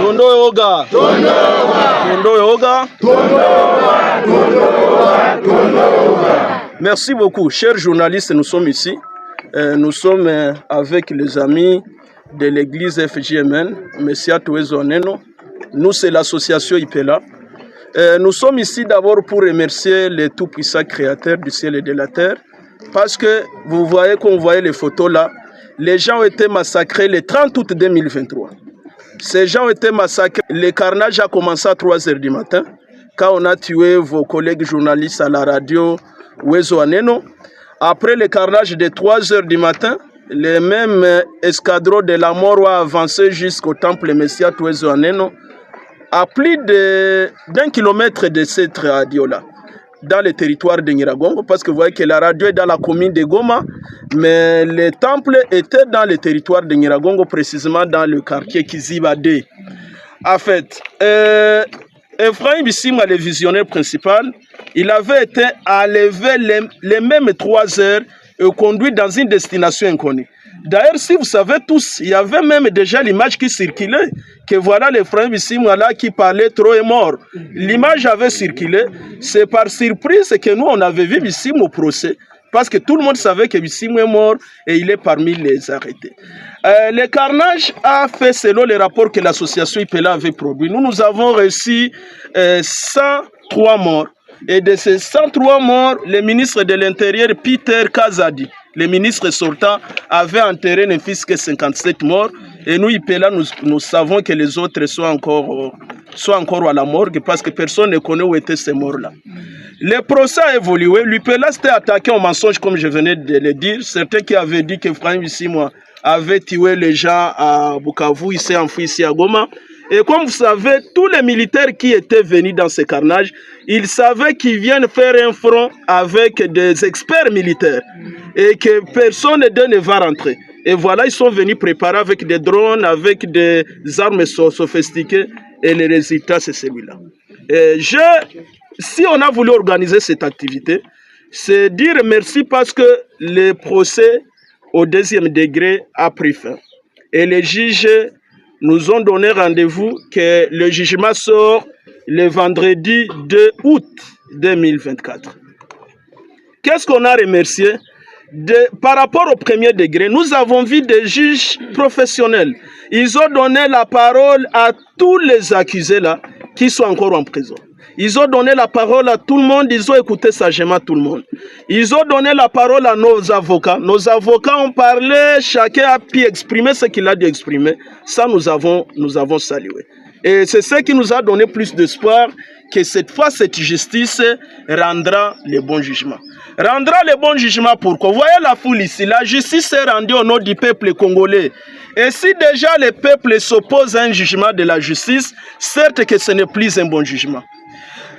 Tondo Yoga. Tondo Yoga. Merci beaucoup, chers journalistes, nous sommes ici. Nous sommes avec les amis de l'église FJMN, Messia Touezo Neno. Nous, c'est l'association IPELA. Nous sommes ici d'abord pour remercier le tout-puissant créateur du ciel et de la terre, parce que vous voyez, quand vous voyez les photos là, les gens ont été massacrés le 30 août 2023. Ces gens ont été massacrés. Le carnage a commencé à 3 h du matin, quand on a tué vos collègues journalistes à la radio Wezo Aneno. Après le carnage de 3 h du matin, les mêmes escadrons de la mort ont avancé jusqu'au temple Messia Touezo Aneno, à plus d'1 kilomètre de cette radio-là, dans le territoire de Nyiragongo, parce que vous voyez que la radio est dans la commune de Goma, mais le temple était dans le territoire de Nyiragongo, précisément dans le quartier Kizibade. En fait, Ephraim Bissima, le visionnaire principal, il avait été enlevé les mêmes 3 heures et conduit dans une destination inconnue. D'ailleurs, si vous savez tous, il y avait même déjà l'image qui circulait, que voilà l'Ephraim Bissima là qui parlait trop est mort. L'image avait circulé, c'est par surprise que nous on avait vu Bissima au procès, parce que tout le monde savait que Bissima est mort et il est parmi les arrêtés. Le carnage a fait selon les rapports que l'association IPELA avait produits. Nous avons reçu 103 morts. Et de ces 103 morts, le ministre de l'Intérieur, Peter Kazadi, le ministre sortant, avait enterré ne fût que 57 morts. Et nous, IPELA, nous savons que les autres sont encore à la morgue parce que personne ne connaît où étaient ces morts-là. Le procès a évolué. L'IPELA s'était attaqué au mensonge, comme je venais de le dire. Certains qui avaient dit que Frère Bissima avait tué les gens à Bukavu, il s'est enfui ici à Goma. Et comme vous savez, tous les militaires qui étaient venus dans ce carnage, ils savaient qu'ils viennent faire un front avec des experts militaires et que personne d'eux ne va rentrer. Et voilà, ils sont venus préparer avec des drones, avec des armes sophistiquées et le résultat, c'est celui-là. Si on a voulu organiser cette activité, c'est dire merci parce que le procès au 2e degré a pris fin. Et les juges nous ont donné rendez-vous que le jugement sort le vendredi 2 août 2024. Qu'est-ce qu'on a remercié? Par rapport au 1er degré, nous avons vu des juges professionnels. Ils ont donné la parole à tous les accusés là qui sont encore en prison. Ils ont donné la parole à tout le monde, ils ont écouté sagement tout le monde. Ils ont donné la parole à nos avocats. Nos avocats ont parlé, chacun a pu exprimer ce qu'il a dû exprimer. Ça, nous avons salué. Et c'est ce qui nous a donné plus d'espoir que cette fois, cette justice rendra le bon jugement. Rendra le bon jugement pourquoi? Vous voyez la foule ici, la justice est rendue au nom du peuple congolais. Et si déjà le peuple s'oppose à un jugement de la justice, certes que ce n'est plus un bon jugement.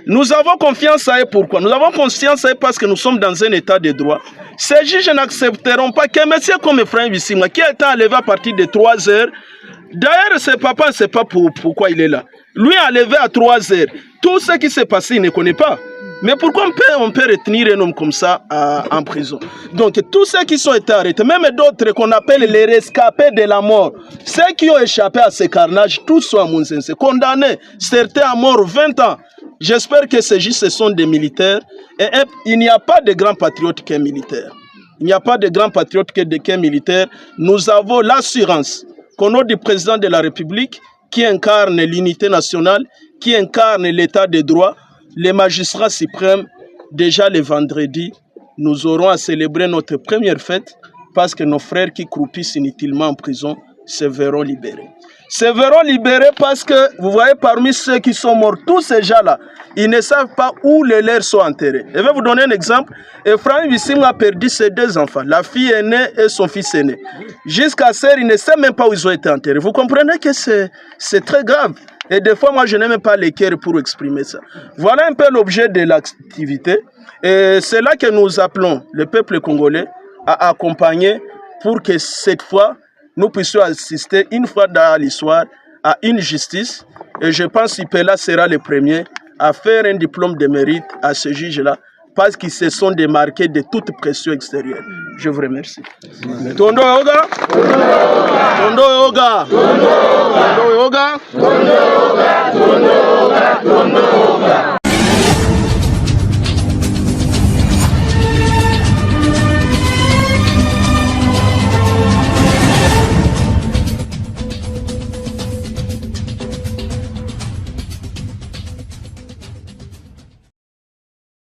Nous avons confiance à eux. Pourquoi? Nous avons confiance à eux parce que nous sommes dans un état de droit. Ces juges n'accepteront pas qu'un monsieur comme Ephraim Bissima, qui a été enlevé à partir de 3 heures, d'ailleurs, ce papa ne sait pas pourquoi il est là. Lui a enlevé à 3 heures. Tout ce qui s'est passé, il ne connaît pas. Mais pourquoi on peut retenir un homme comme ça en prison? Donc, tous ceux qui sont été arrêtés, même d'autres qu'on appelle les rescapés de la mort, ceux qui ont échappé à ce carnage, tous sont à Mounzense, condamnés, certains à mort 20 ans. J'espère que ces juges, ce sont des militaires. Et il n'y a pas de grand patriote qu'un militaire. Il n'y a pas de grand patriote qu'un militaire. Nous avons l'assurance qu'au nom du président de la République, qui incarne l'unité nationale, qui incarne l'état de droit, les magistrats suprêmes, déjà le vendredi, nous aurons à célébrer notre première fête parce que nos frères qui croupissent inutilement en prison se verront libérés. Se verront libérés parce que, vous voyez, parmi ceux qui sont morts, tous ces gens-là, ils ne savent pas où les leurs sont enterrés. Je vais vous donner un exemple. Ephraim Bissima a perdu ses 2 enfants, la fille aînée et son fils aîné. Jusqu'à ce jour, il ne sait même pas où ils ont été enterrés. Vous comprenez que c'est très grave. Et des fois, moi, je n'ai même pas les cœurs pour exprimer ça. Voilà un peu l'objet de l'activité. Et c'est là que nous appelons le peuple congolais à accompagner pour que cette fois, nous puissions assister une fois dans l'histoire à une justice. Et je pense que IPELA sera le premier à faire un diplôme de mérite à ce juge-là parce qu'ils se sont démarqués de toute pression extérieure. Je vous remercie. Tondo Yoga. Tondo Yoga. Tondo Yoga. Tondo Yoga.